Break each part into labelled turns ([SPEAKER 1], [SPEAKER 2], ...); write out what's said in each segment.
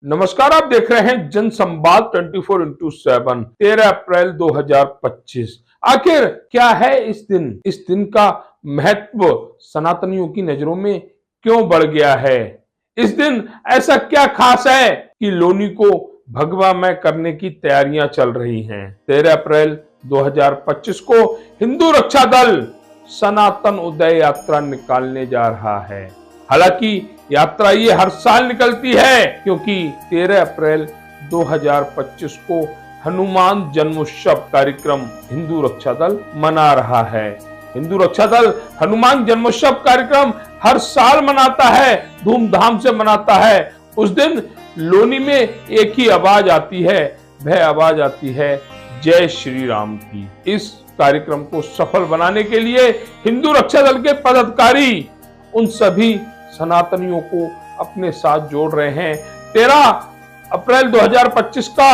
[SPEAKER 1] नमस्कार, आप देख रहे हैं जन संवाद 24x7 13 अप्रैल 2025। आखिर क्या है इस दिन का महत्व सनातनियों की नजरों में क्यों बढ़ गया है? इस दिन ऐसा क्या खास है कि लोनी को भगवामय करने की तैयारियां चल रही हैं? 13 अप्रैल 2025 को हिंदू रक्षा दल सनातन उदय यात्रा निकालने जा रहा है। हालांकि यात्रा ये हर साल निकलती है, क्योंकि 13 अप्रैल 2025 को हनुमान जन्मोत्सव कार्यक्रम हिंदू रक्षा दल मना रहा है। हिंदू रक्षा दल हनुमान जन्मोत्सव कार्यक्रम हर साल मनाता है, धूमधाम से मनाता है। उस दिन लोनी में एक ही आवाज आती है, वह आवाज आती है जय श्री राम की। इस कार्यक्रम को सफल बनाने के लिए हिंदू रक्षा दल के पदाधिकारी उन सभी सनातनियों को अपने साथ जोड़ रहे हैं। 13 अप्रैल 2025 का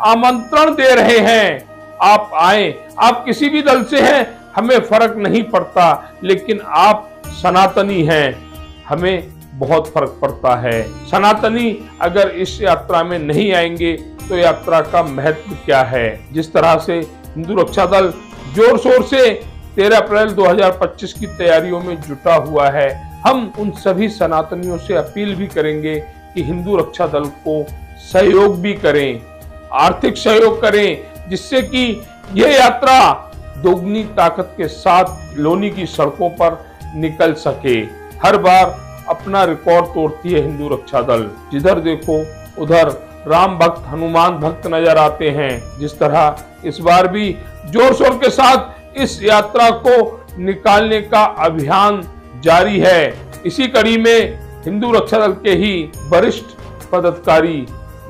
[SPEAKER 1] आमंत्रण दे रहे हैं, आप आए। आप किसी भी दल से हैं, हमें फर्क नहीं पड़ता, लेकिन आप सनातनी हैं, हमें बहुत फर्क पड़ता है। सनातनी अगर इस यात्रा में नहीं आएंगे तो यात्रा का महत्व क्या है? जिस तरह से हिंदू रक्षा दल जोर शोर से 13 अप्रैल 2025 की तैयारियों में जुटा हुआ है, हम उन सभी सनातनियों से अपील भी करेंगे कि हिंदू रक्षा दल को सहयोग भी करें, आर्थिक सहयोग करें, जिससे कि यह यात्रा दोगुनी ताकत के साथ लोनी की सड़कों पर निकल सके। हर बार अपना रिकॉर्ड तोड़ती है हिंदू रक्षा दल। जिधर देखो उधर राम भक्त, हनुमान भक्त नजर आते हैं। जिस तरह इस बार भी जोर शोर के साथ इस यात्रा को निकालने का अभियान जारी है। इसी कड़ी में हिंदू रक्षा दल के ही वरिष्ठ पदाधिकारी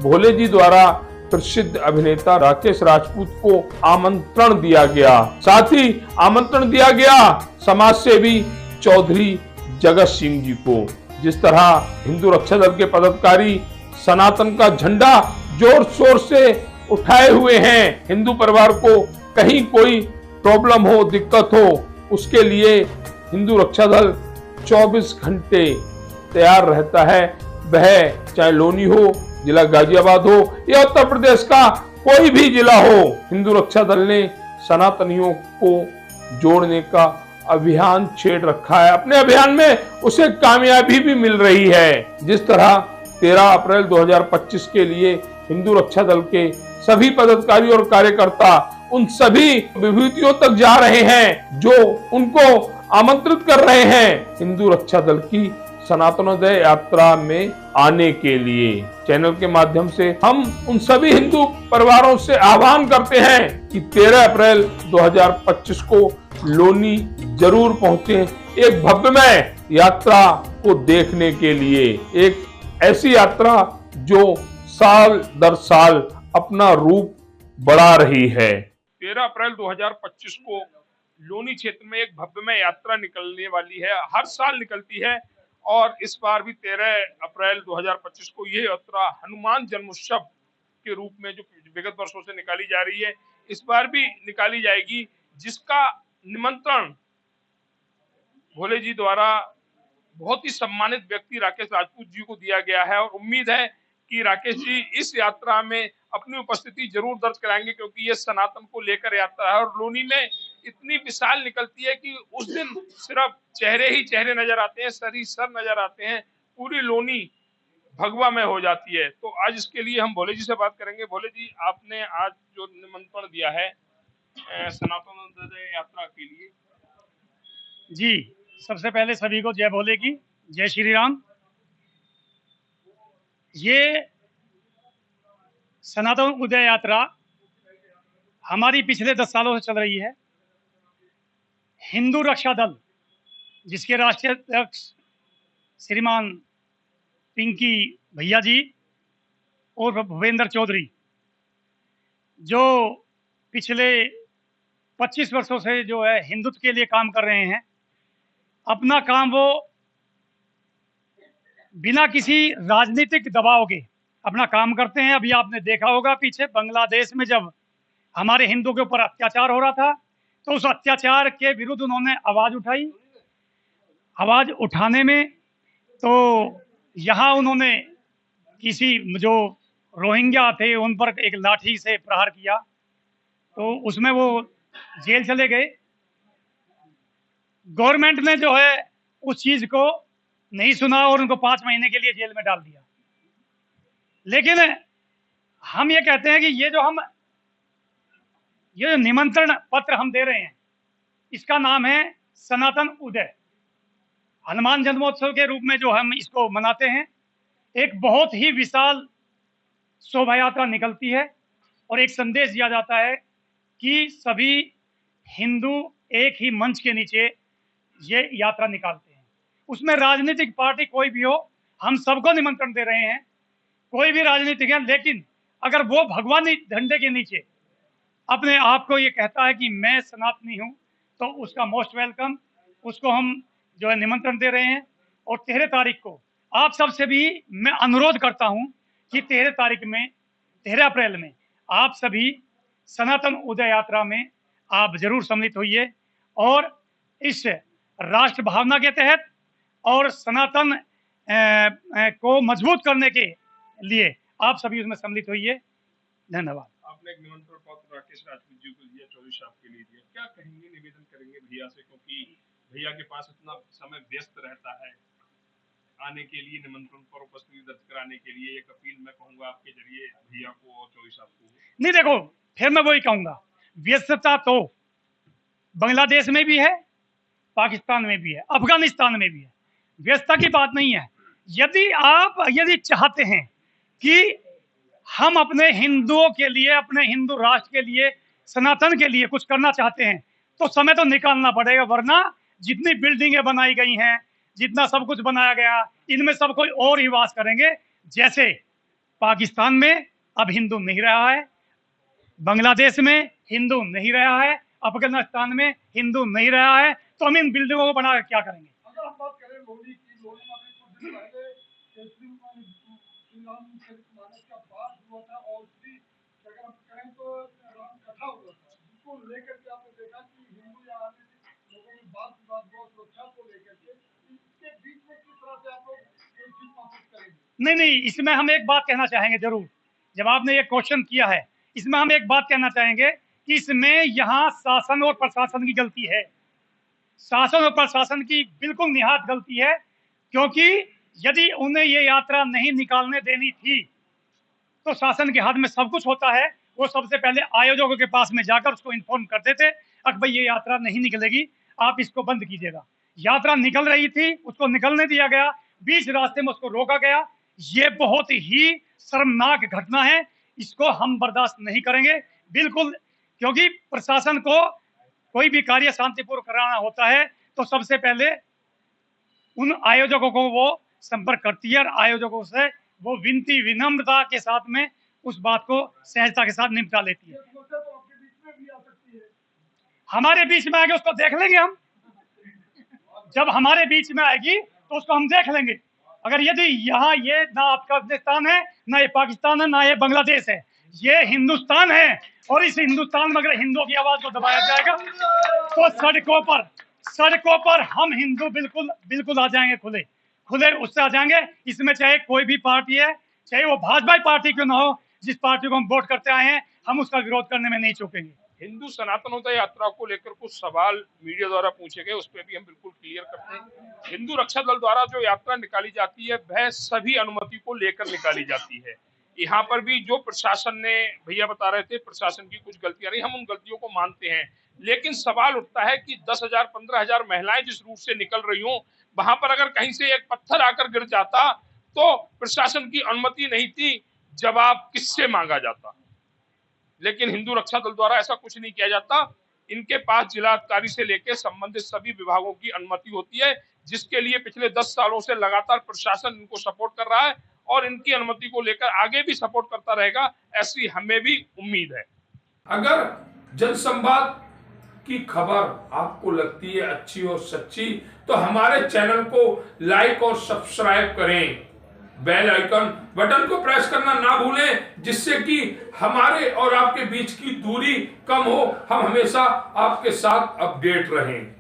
[SPEAKER 1] भोले जी द्वारा प्रसिद्ध अभिनेता राकेश राजपूत को आमंत्रण दिया गया। साथ ही आमंत्रण दिया गया समाज सेवी चौधरी जगत सिंह जी को। जिस तरह हिंदू रक्षा दल के पदाधिकारी सनातन का झंडा जोर शोर से उठाए हुए हैं, हिंदू परिवार को कहीं कोई प्रॉब्लम हो, दिक्कत हो, उसके लिए हिंदू रक्षा दल 24 घंटे तैयार रहता है। वह चाहे लोनी हो, जिला गाजियाबाद हो या उत्तर प्रदेश का कोई भी जिला हो, हिंदू रक्षा दल ने सनातनियों को जोड़ने का अभियान छेड़ रखा है। अपने अभियान में उसे कामयाबी भी मिल रही है। जिस तरह 13 अप्रैल 2025 के लिए हिंदू रक्षा दल के सभी पदाधिकारी और कार्यकर्ता उन सभी विभूतियों तक जा रहे हैं जो उनको आमंत्रित कर रहे हैं हिंदू रक्षा दल की सनातनोदय यात्रा में आने के लिए। चैनल के माध्यम से हम उन सभी हिंदू परिवारों से आह्वान करते हैं कि 13 अप्रैल 2025 को लोनी जरूर पहुंचे, एक भव्यमय यात्रा को देखने के लिए। एक ऐसी यात्रा जो साल दर साल अपना रूप बढ़ा रही है। 13 अप्रैल 2025 को लोनी क्षेत्र में एक भव्यमय यात्रा निकलने वाली है। हर साल निकलती है और इस बार भी 13 अप्रैल 2025 को यह यात्रा हनुमान जन्मोत्सव के रूप में जो विगत वर्षों से निकाली जा रही है, इस बार भी निकाली जाएगी, जिसका निमंत्रण भोले जी द्वारा बहुत ही सम्मानित व्यक्ति राकेश राजपूत जी को दिया गया है। और उम्मीद है कि राकेश जी इस यात्रा में अपनी उपस्थिति जरूर दर्ज कराएंगे, क्योंकि ये सनातन को लेकर यात्रा है और लोनी में इतनी विशाल निकलती है कि उस दिन सिर्फ चेहरे ही चेहरे नजर आते हैं, सर ही सर नजर आते हैं, पूरी लोनी भगवा में हो जाती है। तो आज इसके लिए हम भोले जी से बात करेंगे। भोले जी, आपने आज जो निमंत्रण दिया है सनातन यात्रा के लिए।
[SPEAKER 2] जी, सबसे पहले सभी को जय भोले की, जय श्री राम। ये सनातन उदय यात्रा हमारी पिछले 10 सालों से चल रही है। हिंदू रक्षा दल, जिसके राष्ट्रीय अध्यक्ष श्रीमान पिंकी भैया जी और भूपेंद्र चौधरी, जो पिछले 25 वर्षों से जो है हिंदुत्व के लिए काम कर रहे हैं, अपना काम वो बिना किसी राजनीतिक दबाव के अपना काम करते हैं। अभी आपने देखा होगा पीछे बांग्लादेश में जब हमारे हिंदुओं के ऊपर अत्याचार हो रहा था, तो उस अत्याचार के विरुद्ध उन्होंने आवाज उठाई। आवाज उठाने में तो यहाँ उन्होंने किसी जो रोहिंग्या थे उन पर एक लाठी से प्रहार किया, तो उसमें वो जेल चले गए। गवर्नमेंट ने जो है उस चीज को नहीं सुना और उनको 5 महीने के लिए जेल में डाल दिया। लेकिन हम ये कहते हैं कि ये जो निमंत्रण पत्र हम दे रहे हैं, इसका नाम है सनातन उदय। हनुमान जन्मोत्सव के रूप में जो हम इसको मनाते हैं, एक बहुत ही विशाल शोभा यात्रा निकलती है और एक संदेश दिया जाता है कि सभी हिंदू एक ही मंच के नीचे ये यात्रा निकालते हैं। उसमें राजनीतिक पार्टी कोई भी हो, हम सबको निमंत्रण दे रहे हैं, कोई भी राजनीतिक है, लेकिन अगर वो भगवानी झंडे के नीचे अपने आप को ये कहता है कि मैं सनातनी हूं, तो उसका मोस्ट वेलकम, उसको हम जो है निमंत्रण दे रहे हैं। और 13 तारीख को आप सबसे भी मैं अनुरोध करता हूं कि 13 अप्रैल में आप सभी सनातन उदय यात्रा में आप जरूर सम्मिलित होइए और इस राष्ट्र भावना के तहत और सनातन को मजबूत करने के लिए आप सभी उसमें सम्मिलित होइए। धन्यवाद।
[SPEAKER 3] आपने एक निमंत्रण पत्र राकेश राजपूत जी को दिया, चौधरी साहब के लिए दिया, क्या कहेंगे, निवेदन करेंगे भैया से, क्योंकि भैया के पास इतना समय व्यस्त रहता है, आने के लिए निमंत्रण पर उपस्थिति दर्ज कराने के लिए एक अपील मैं कहूंगा आपके जरिए भैया को और चौधरी साहब को।
[SPEAKER 2] नहीं, देखो, फिर मैं वही कहूंगा, व्यस्तता तो बांग्लादेश में भी है, पाकिस्तान में भी है, अफगानिस्तान में भी है, व्यस्तता की बात नहीं है। यदि चाहते हैं कि हम अपने हिंदुओं के लिए, अपने हिंदू राष्ट्र के लिए, सनातन के लिए कुछ करना चाहते हैं, तो समय तो निकालना पड़ेगा, वरना जितनी बिल्डिंगें बनाई गई हैं, जितना सब कुछ बनाया गया, इनमें सब कोई और ही वास करेंगे। जैसे पाकिस्तान में अब हिंदू नहीं रहा है, बांग्लादेश में हिंदू नहीं रहा है, अफगानिस्तान में हिंदू नहीं रहा है, तो हम इन बिल्डिंगों को बना क्या करेंगे।
[SPEAKER 4] अगर हम बात करें लोहड़ी की, लोहड़ी में अभी कुछ दिन पहले श्री राम चरितमानस का पाठ हुआ था और उसी अगर हम कहें तो राम कथा हुआ था, जिसको लेकर के आपने देखा कि हिंदू या अन्य लोगों में बात विवाद हुआ सुरक्षा को लेकर के, इसके बीच में किस तरह से आप लोग कोई चीज महसूस करेंगे?
[SPEAKER 2] नहीं, इसमें हम एक बात कहना चाहेंगे जरूर, जब आपने ये क्वेश्चन किया है, इसमें हम एक बात कहना चाहेंगे कि इसमें यहाँ शासन और प्रशासन की गलती है। शासन और प्रशासन की बिल्कुल निहात गलती है, क्योंकि यदि उन्हें ये यात्रा नहीं निकालने देनी थी, तो शासन के हाथ में सब कुछ होता है, वो सबसे पहले आयोजकों के पास में जाकर उसको इन्फॉर्म करते थे कि भाई ये यात्रा नहीं निकलेगी, आप इसको बंद कीजिएगा। यात्रा निकल रही थी, उसको निकलने दिया गया, बीच रास्ते में उसको रोका गया। ये बहुत ही शर्मनाक घटना है, इसको हम बर्दाश्त नहीं करेंगे बिल्कुल, क्योंकि प्रशासन को कोई भी कार्य शांतिपूर्वक कराना होता है तो सबसे पहले उन आयोजकों को वो संपर्क करती है और आयोजकों से वो विनती विनम्रता के साथ में उस बात को सहजता के साथ निपटा लेती है।
[SPEAKER 4] ये समस्या तो आपके बीच में भी आ सकती है।
[SPEAKER 2] हमारे बीच में आएगी उसको देख लेंगे हम, जब हमारे बीच में आएगी तो उसको हम देख लेंगे। अगर यदि यहाँ ये ना अफगानिस्तान है, ना ये पाकिस्तान है, ना ये बांग्लादेश है, ये हिंदुस्तान है, और इस हिंदुस्तान में अगर हिंदुओं की आवाज को दबाया जाएगा तो सड़कों पर हम हिंदू बिल्कुल आ जाएंगे, खुले उससे आ जाएंगे। इसमें चाहे कोई भी पार्टी है, चाहे वो भाजपा पार्टी क्यों ना हो, जिस पार्टी को हम वोट करते आए हैं, हम उसका विरोध करने में नहीं चूकेंगे।
[SPEAKER 3] हिंदू सनातनोदय यात्रा को लेकर कुछ सवाल मीडिया द्वारा पूछे गए, उस पर भी हम बिल्कुल क्लियर करते हैं। हिंदू रक्षा दल द्वारा जो यात्रा निकाली जाती है वह सभी अनुमति को लेकर निकाली जाती है। यहाँ पर भी जो प्रशासन ने, भैया बता रहे थे, प्रशासन की कुछ गलतियां रही, हम उन गलतियों को मानते हैं, लेकिन सवाल उठता है कि 10,000 15,000 महिलाएं जिस रूट से निकल रही हों, वहां पर अगर कहीं से एक पत्थर आकर गिर जाता तो प्रशासन की अनुमति नहीं थी, जवाब किससे मांगा जाता। लेकिन हिंदू रक्षा दल द्वारा ऐसा कुछ नहीं किया जाता। इनके पास जिलाधिकारी से लेकर संबंधित सभी विभागों की अनुमति होती है, जिसके लिए पिछले 10 सालों से लगातार प्रशासन इनको सपोर्ट कर रहा है और इनकी अनुमति को लेकर आगे भी सपोर्ट करता रहेगा, ऐसी हमें भी उम्मीद है।
[SPEAKER 1] अगर जनसंवाद की खबर आपको लगती है अच्छी और सच्ची, तो हमारे चैनल को लाइक और सब्सक्राइब करें, बेल आइकन बटन को प्रेस करना ना भूलें, जिससे कि हमारे और आपके बीच की दूरी कम हो, हम हमेशा आपके साथ अपडेट रहें।